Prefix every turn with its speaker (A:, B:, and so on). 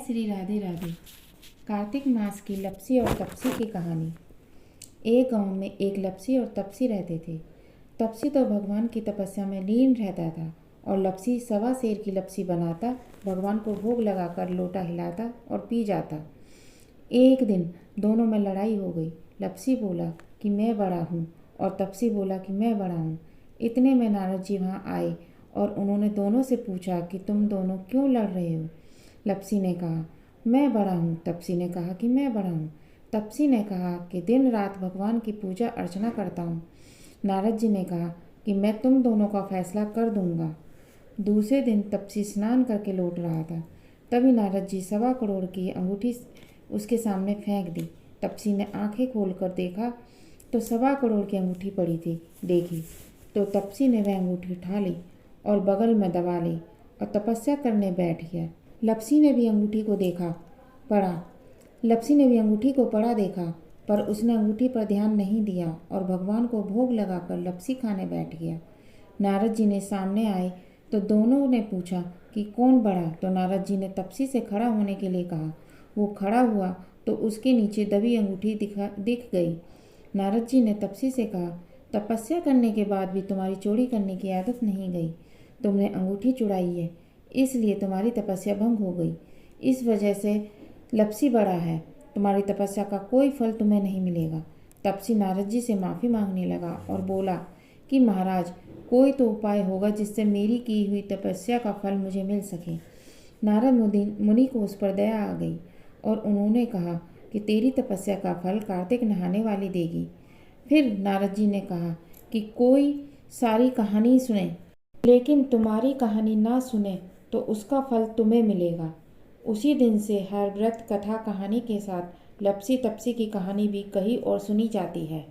A: श्री राधे राधे। कार्तिक मास की लपसी और तपसी की कहानी। एक गांव में एक लपसी और तपसी रहते थे। तपसी तो भगवान की तपस्या में लीन रहता था और लपसी सवा शेर की लपसी बनाता, भगवान को भोग लगाकर लोटा हिलाता और पी जाता। एक दिन दोनों में लड़ाई हो गई। लपसी बोला कि मैं बड़ा हूँ और तपसी बोला कि मैं बड़ा हूँ। इतने में नारद जी वहाँ आए और उन्होंने दोनों से पूछा कि तुम दोनों क्यों लड़ रहे हो। लपसी ने कहा मैं बड़ा हूँ। तपसी ने कहा कि मैं बड़ा हूँ। तपसी ने कहा कि दिन रात भगवान की पूजा अर्चना करता हूँ। नारद जी ने कहा कि मैं तुम दोनों का फैसला कर दूंगा। दूसरे दिन तपसी स्नान करके लौट रहा था, तभी नारद जी 1.25 करोड़ की अंगूठी उसके सामने फेंक दी। तपसी ने आंखें खोलकर देखा तो 1.25 करोड़ की अंगूठी पड़ी थी। देखी तो तपसी ने वह अंगूठी उठा ली और बगल में दबा ली और तपस्या करने बैठ गया। लपसी ने भी अंगूठी को पड़ा देखा, पर उसने अंगूठी पर ध्यान नहीं दिया और भगवान को भोग लगाकर लपसी खाने बैठ गया। नारद जी ने सामने आए तो दोनों ने पूछा कि कौन बड़ा, तो नारद जी ने तपसी से खड़ा होने के लिए कहा। वो खड़ा हुआ तो उसके नीचे दबी अंगूठी दिख गई। नारद जी ने तपसी से कहा, तपस्या करने के बाद भी तुम्हारी चोरी करने की आदत नहीं गई। तुमने अंगूठी चुराई है, इसलिए तुम्हारी तपस्या भंग हो गई। इस वजह से लपसी बड़ा है। तुम्हारी तपस्या का कोई फल तुम्हें नहीं मिलेगा। तपसी नारद जी से माफ़ी मांगने लगा और बोला कि महाराज, कोई तो उपाय होगा जिससे मेरी की हुई तपस्या का फल मुझे मिल सके। नारद मुनि को उस पर दया आ गई और उन्होंने कहा कि तेरी तपस्या का फल कार्तिक नहाने वाली देगी। फिर नारद जी ने कहा कि कोई सारी कहानी सुने, लेकिन तुम्हारी कहानी ना सुने तो उसका फल तुम्हें मिलेगा। उसी दिन से हर व्रत कथा कहानी के साथ लपसी तपसी की कहानी भी कही और सुनी जाती है।